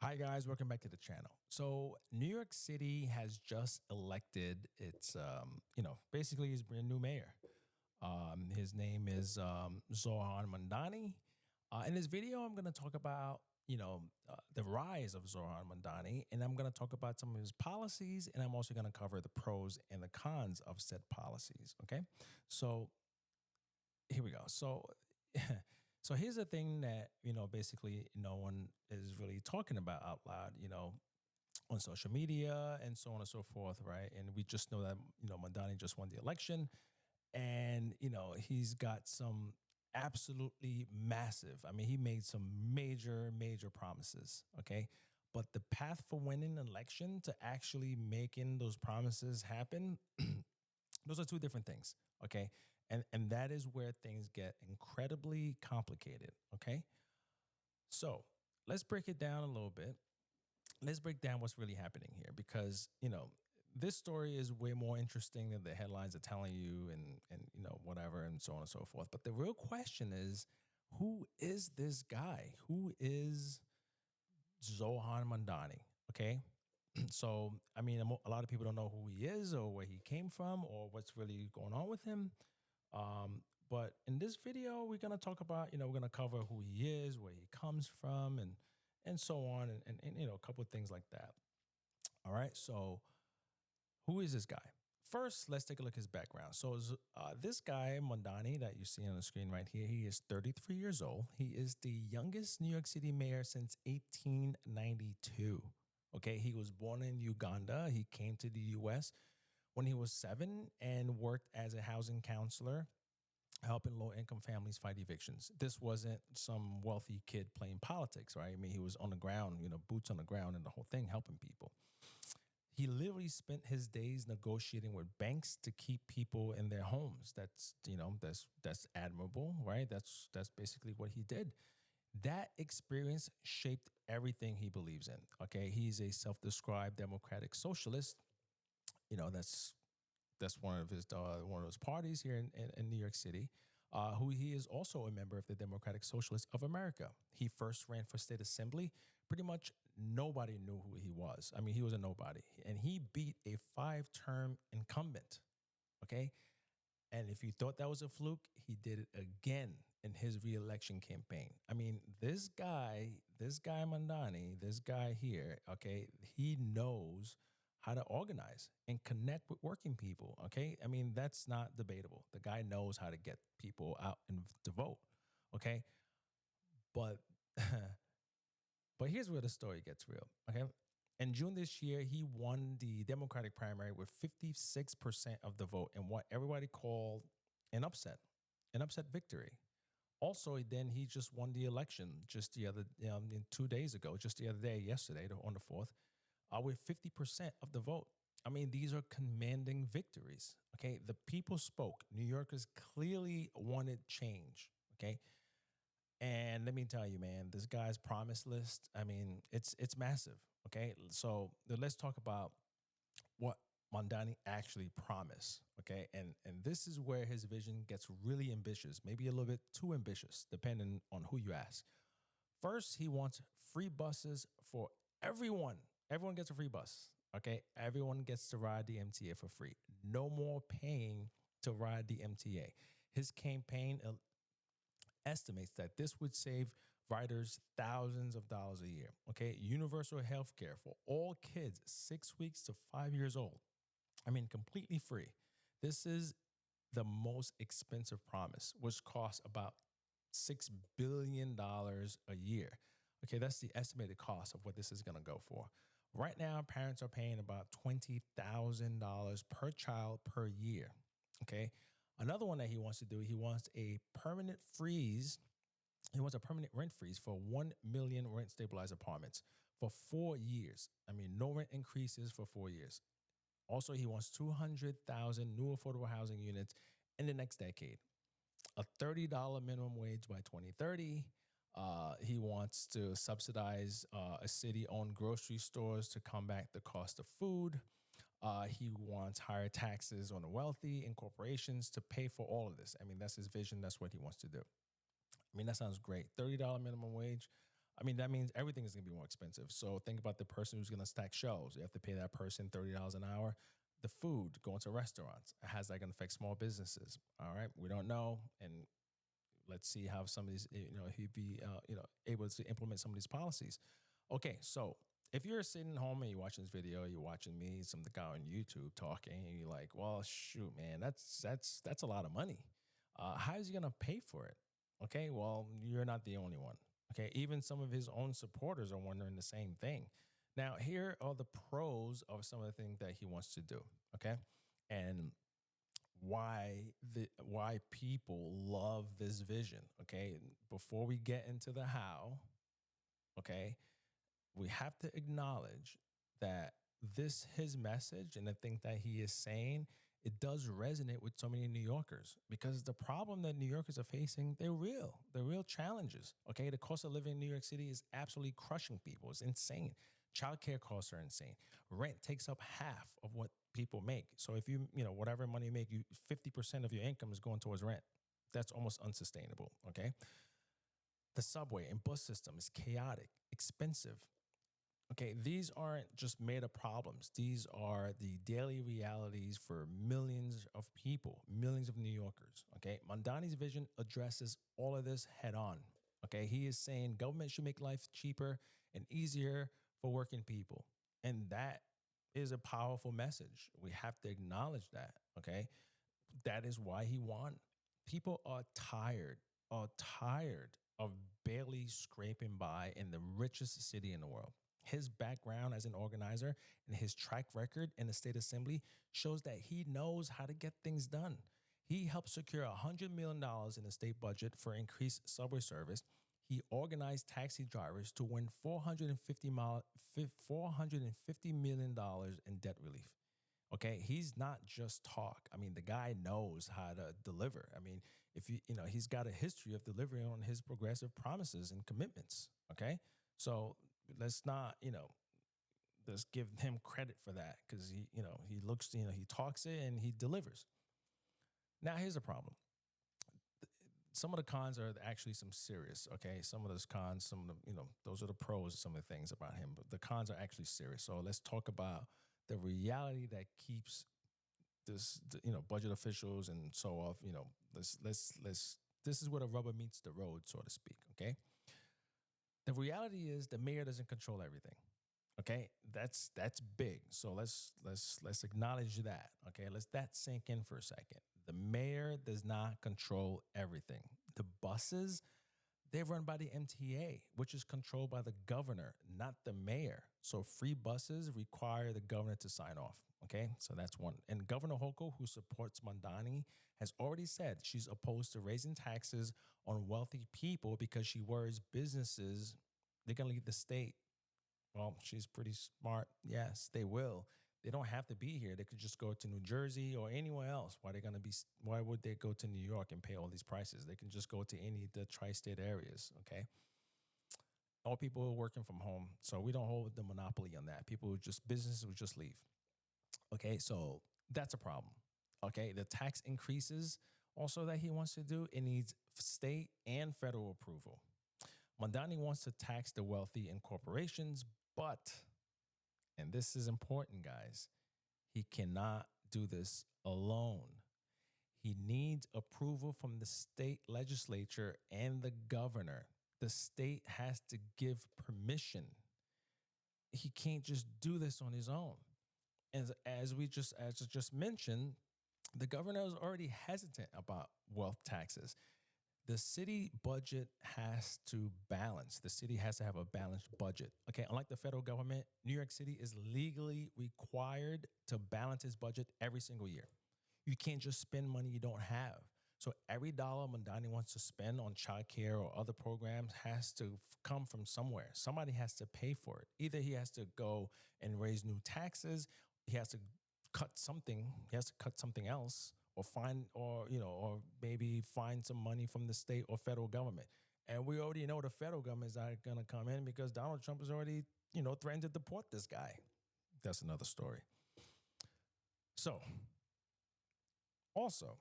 Hi guys, welcome back to the channel. So New York City has just elected its, basically his brand new mayor. His name is Zohran Mamdani. In this video, I'm going to talk about, the rise of Zohran Mamdani, and I'm going to talk about some of his policies, and I'm also going to cover the pros and the cons of said policies. Okay, so here we go. So, so here's the thing that basically no one is really talking about out loud. On social media and so on and so forth, right? And we just know that Mamdani just won the election, and he's got some absolutely massive. I mean, he made some major promises. Okay, but the path for winning an election to actually making those promises happen, those are two different things. Okay, and that is where things get incredibly complicated. Okay, so let's break it down a little bit. Let's break down what's really happening here, because this story is way more interesting than the headlines are telling you, and whatever, and so on and so forth. But the real question is, who is this guy? Who is Zohran Mamdani? Okay, so I mean, a lot of people don't know who he is or where he came from or what's really going on with him. But in this video, we're gonna talk about, we're gonna cover who he is, where he comes from, and so on, and a couple of things like that. All right, so who is this guy? First, let's take a look at his background. So this guy, Mamdani, that you see on the screen right here, he is 33 years old. He is the youngest New York City mayor since 1892. Okay, he was born in Uganda. He came to the U.S. when he was 7 and worked as a housing counselor, helping low-income families fight evictions. This wasn't some wealthy kid playing politics, right? I mean, he was on the ground, boots on the ground, and the whole thing, helping people. He literally spent his days negotiating with banks to keep people in their homes. That's admirable, right? That's basically what he did. That experience shaped everything he believes in. Okay, he's a self-described democratic socialist. That's one of his parties here in New York City. Who he is also a member of the Democratic Socialists of America. He first ran for state assembly. Pretty much nobody knew who he was. I mean, he was a nobody, and he beat a 5-term incumbent. Okay, and if you thought that was a fluke, he did it again in his reelection campaign. I mean, this guy Mamdani, this guy here, okay, he knows how to organize and connect with working people. Okay, I mean, that's not debatable. The guy knows how to get people out and to vote. Okay, but but here's where the story gets real. Okay, in June this year, he won the Democratic primary with 56% of the vote in what everybody called an upset victory. Also, then he just won the election just the other 2 days ago, just the other day, yesterday, on the 4th, with 50% of the vote. I mean, these are commanding victories. Okay, the people spoke. New Yorkers clearly wanted change. Okay, and let me tell you, man, this guy's promise list, I mean, it's massive. Okay, so let's talk about what Mamdani actually promised. Okay, and this is where his vision gets really ambitious, maybe a little bit too ambitious, depending on who you ask. First, he wants free buses for everyone. Everyone gets a free bus. Okay, everyone gets to ride the MTA for free. No more paying to ride the MTA. His campaign estimates that this would save riders thousands of dollars a year. Okay, universal health care for all kids 6 weeks to 5 years old. I mean, completely free. This is the most expensive promise, which costs about $6 billion a year. Okay, that's the estimated cost of what this is going to go for. Right now, parents are paying about $20,000 per child per year. Okay, another one that he wants to do, he wants a permanent freeze. He wants a permanent rent freeze for 1 million rent stabilized apartments for 4 years. I mean, no rent increases for 4 years. Also, he wants 200,000 new affordable housing units in the next decade, a $30 minimum wage by 2030. He wants to subsidize a city-owned grocery stores to combat the cost of food. He wants higher taxes on the wealthy and corporations to pay for all of this. I mean, that's his vision. That's what he wants to do. I mean, that sounds great. $30 minimum wage. I mean, that means everything is going to be more expensive. So think about the person who's going to stack shelves. You have to pay that person $30 an hour. The food, going to restaurants, how's that going to affect small businesses? All right, we don't know, and let's see how some of these, he'd be, able to implement some of these policies. Okay, so if you're sitting home and you're watching this video, you're watching me, some the guy on YouTube talking, and you're like, well, shoot, man, that's a lot of money. How is he going to pay for it? Okay, well, you're not the only one. Okay, even some of his own supporters are wondering the same thing. Now, here are the pros of some of the things that he wants to do. Okay, and why people love this vision. Okay, before we get into the how, okay, we have to acknowledge that his message and the thing that he is saying, it does resonate with so many New Yorkers, because the problem that New Yorkers are facing, they're real challenges. Okay, the cost of living in New York City is absolutely crushing people. It's insane. Childcare costs are insane. Rent takes up half of what people make. So if whatever money you make, 50% of your income is going towards rent. That's almost unsustainable. Okay, the subway and bus system is chaotic, expensive. Okay, these aren't just made up problems. These are the daily realities for millions of people, millions of New Yorkers. Okay, Mamdani's vision addresses all of this head on. Okay, he is saying government should make life cheaper and easier for working people. And that is a powerful message. We have to acknowledge that. Okay, that is why he won. People are tired of barely scraping by in the richest city in the world. His background as an organizer and his track record in the state assembly shows that he knows how to get things done. He helped secure $100 million in the state budget for increased subway service. He organized taxi drivers to win $450 million in debt relief. Okay, he's not just talk. I mean, the guy knows how to deliver. I mean, he's got a history of delivering on his progressive promises and commitments. Okay, so let's not, let's give him credit for that, because he looks, he talks it and he delivers. Now, here's the problem. Some of the cons are actually some serious. Okay, some of those cons, some of the, those are the pros, some of the things about him, but the cons are actually serious. So let's talk about the reality that keeps this, budget officials and so off. This is where the rubber meets the road, so to speak. Okay. The reality is the mayor doesn't control everything. Okay, that's big. So let's acknowledge that. Okay, let's that sink in for a second. The mayor does not control everything. The buses, they're run by the MTA, which is controlled by the governor, not the mayor. So free buses require the governor to sign off. Okay, so that's one. And Governor Hochul, who supports Mamdani, has already said she's opposed to raising taxes on wealthy people because she worries businesses, they're going to leave the state. Well, she's pretty smart. Yes, they will. They don't have to be here. They could just go to New Jersey or anywhere else. Why would they go to New York and pay all these prices? They can just go to any of the tri-state areas, okay? All people are working from home, so we don't hold the monopoly on that. Businesses would just leave. Okay, so that's a problem. Okay, the tax increases also that he wants to do, it needs state and federal approval. Mamdani wants to tax the wealthy and corporations, but, and this is important, guys, he cannot do this alone. He needs approval from the state legislature and the governor. The state has to give permission. He can't just do this on his own. And as I just mentioned, the governor is already hesitant about wealth taxes. The city budget has to balance. The city has to have a balanced budget. Okay, unlike the federal government, New York City is legally required to balance its budget every single year. You can't just spend money you don't have. So every dollar Mamdani wants to spend on childcare or other programs has to come from somewhere. Somebody has to pay for it. Either he has to go and raise new taxes, he has to cut something, he has to cut something else, or maybe find some money from the state or federal government. And we already know the federal government is not going to come in because Donald Trump has already, threatened to deport this guy. That's another story. So, also,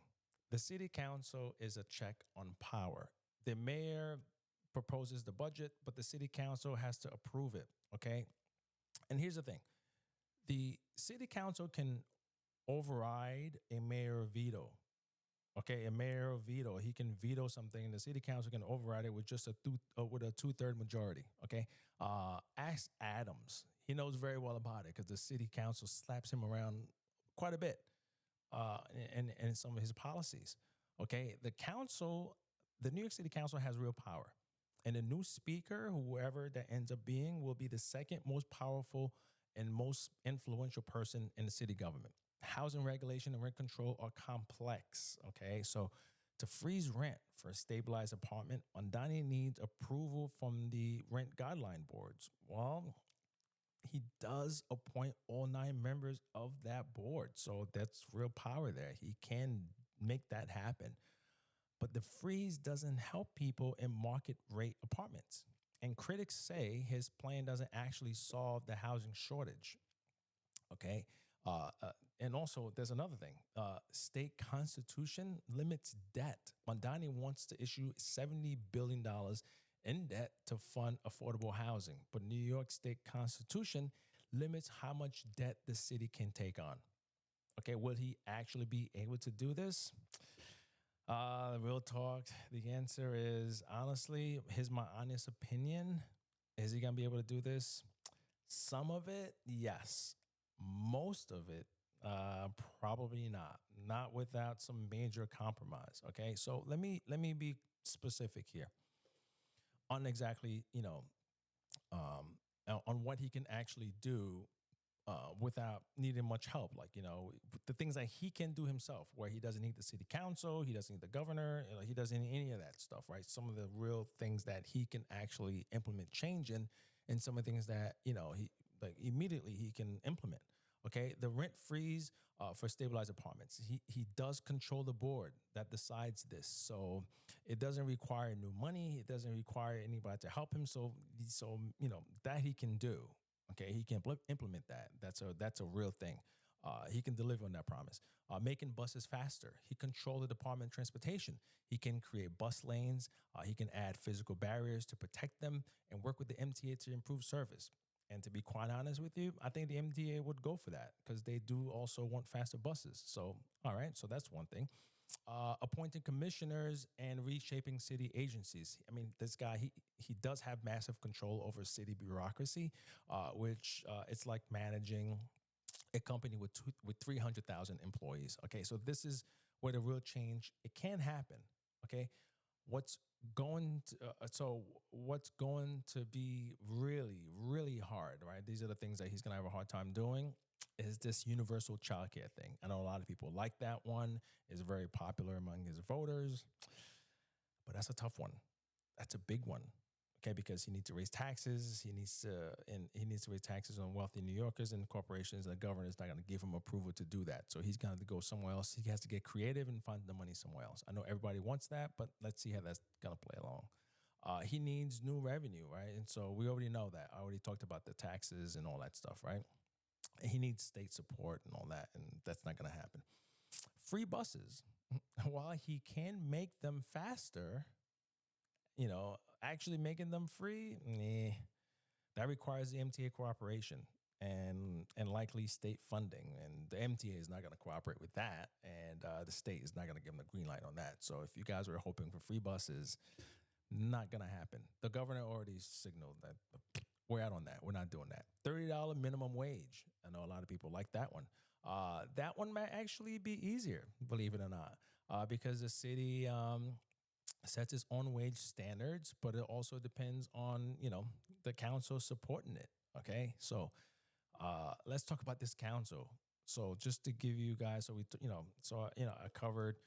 the city council is a check on power. The mayor proposes the budget, but the city council has to approve it. Okay. And here's the thing: the city council can override a mayor veto. Okay, a mayor veto. He can veto something, and the city council can override it with just with a 2/3 majority. Okay, ask Adams. He knows very well about it because the city council slaps him around quite a bit in some of his policies. Okay, the New York City Council has real power, and the new speaker, whoever that ends up being, will be the second most powerful and most influential person in the city government. Housing regulation and rent control are complex. Okay, so to freeze rent for a stabilized apartment, Mamdani needs approval from the rent guideline boards. Well, he does appoint all 9 members of that board, so that's real power there. He can make that happen. But the freeze doesn't help people in market rate apartments. And critics say his plan doesn't actually solve the housing shortage. Okay. And also, there's another thing. State constitution limits debt. Mamdani wants to issue $70 billion in debt to fund affordable housing. But New York State constitution limits how much debt the city can take on. Okay. Will he actually be able to do this? Real talk. The answer is, honestly, here's my honest opinion. Is he going to be able to do this? Some of it, yes. Most of it, probably not. Not without some major compromise. Okay, so let me be specific here on exactly on what he can actually do without needing much help. Like, the things that he can do himself, where he doesn't need the city council, he doesn't need the governor, he doesn't need any of that stuff, right? Some of the real things that he can actually implement change in, and some of the things that, he like immediately he can implement. Okay, the rent freeze for stabilized apartments. He does control the board that decides this, so it doesn't require new money. It doesn't require anybody to help him. So that he can do. Okay, he can implement that. That's a real thing. He can deliver on that promise. Making buses faster. He controls the Department of Transportation. He can create bus lanes. He can add physical barriers to protect them and work with the MTA to improve service. And to be quite honest with you, I think the MTA would go for that because they do also want faster buses. So, all right, so that's one thing. Appointing commissioners and reshaping city agencies. I mean, this guy, he does have massive control over city bureaucracy, which it's like managing a company with 300,000 employees. Okay, so this is where the real change, it can happen. Okay, what's going to be really, really hard, right? These are the things that he's going to have a hard time doing, is this universal childcare thing. I know a lot of people like that one. It's very popular among his voters, but that's a tough one. That's a big one. Okay, because he needs to raise taxes. He needs to raise taxes on wealthy New Yorkers and corporations. And the governor is not going to give him approval to do that. So he's going to go somewhere else. He has to get creative and find the money somewhere else. I know everybody wants that, but let's see how that's going to play along. He needs new revenue, right? And so we already know that. I already talked about the taxes and all that stuff, right? And he needs state support and all that, and that's not going to happen. Free buses. While he can make them faster, actually making them free, that requires the MTA cooperation and likely state funding. And the MTA is not going to cooperate with that. And the state is not going to give them the green light on that. So if you guys were hoping for free buses, not going to happen. The governor already signaled that we're out on that. We're not doing that. $30 minimum wage. I know a lot of people like that one. That one might actually be easier, believe it or not, because the city sets its own wage standards, but it also depends on, the council supporting it. Okay. So let's talk about this council. So just to give you guys, I covered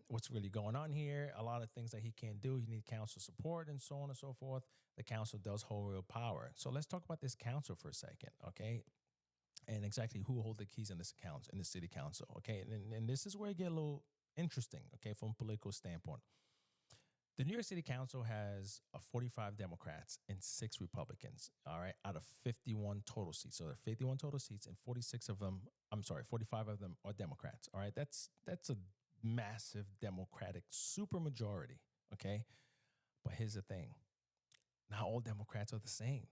what's really going on here, a lot of things that he can't do. You need council support and so on and so forth. The council does hold real power. So let's talk about this council for a second, okay? And exactly who hold the keys in this council, in the city council, okay? And this is where it get a little interesting, okay, from a political standpoint. The New York City Council has 45 Democrats and 6 Republicans, all right, out of 51 total seats. So there are 51 total seats, and 45 of them are Democrats, all right? That's a massive Democratic supermajority, okay? But here's the thing: not all Democrats are the same.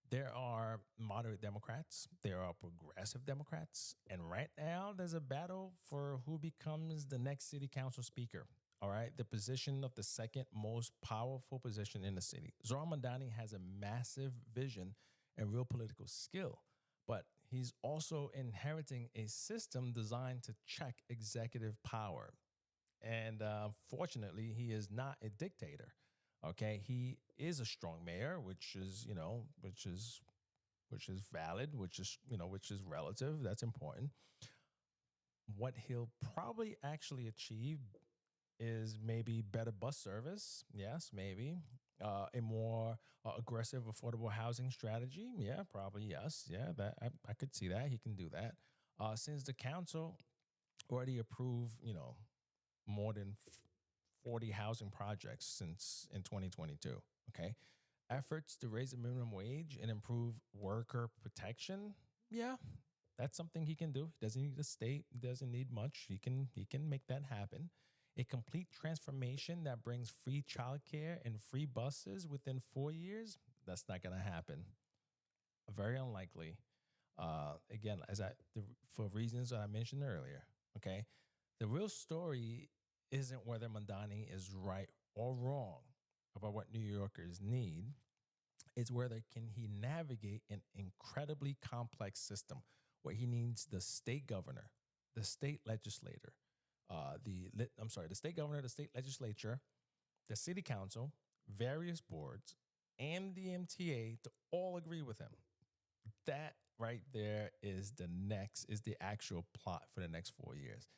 There are moderate Democrats, there are progressive Democrats, and right now there's a battle for who becomes the next city council speaker. All right, the position of the second most powerful position in the city. Zohran Mamdani has a massive vision and real political skill, but he's also inheriting a system designed to check executive power. And fortunately, he is not a dictator. Okay, he is a strong mayor, which is which is valid, which is which is relative. That's important. What he'll probably actually achieve is maybe better bus service. Yes, maybe a more aggressive affordable housing strategy. Yeah, probably yes. Yeah, that I could see that he can do that. Since the council already approved, more than 40 housing projects since in 2022. Okay. Efforts to raise the minimum wage and improve worker protection. Yeah, that's something he can do. He doesn't need a state, he doesn't need much. He can make that happen. A complete transformation that brings free childcare and free buses within 4 years. That's not gonna happen. Very unlikely. Again, for reasons that I mentioned earlier. Okay. The real story isn't whether Mandani is right or wrong about what New Yorkers need. It's whether can he navigate an incredibly complex system where he needs the state governor, the state legislator, the state governor, the state legislature, the city council, various boards, and the MTA to all agree with him. That right there is the actual plot for the next 4 years.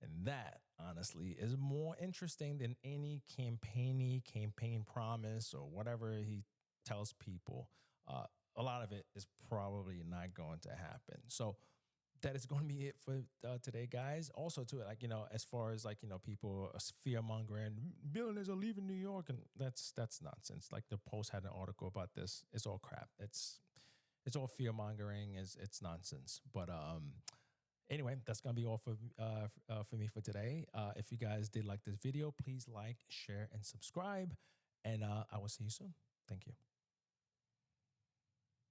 And that, honestly, is more interesting than any campaign promise or whatever he tells people. A lot of it is probably not going to happen. So that is going to be it for today, guys. Also, too, as far as people fear mongering, billionaires are leaving New York, and that's nonsense. Like the Post had an article about this. It's all crap. It's all fear mongering. It's nonsense. But anyway, that's going to be all for me for today. If you guys did like this video, please like, share, and subscribe. And I will see you soon. Thank you.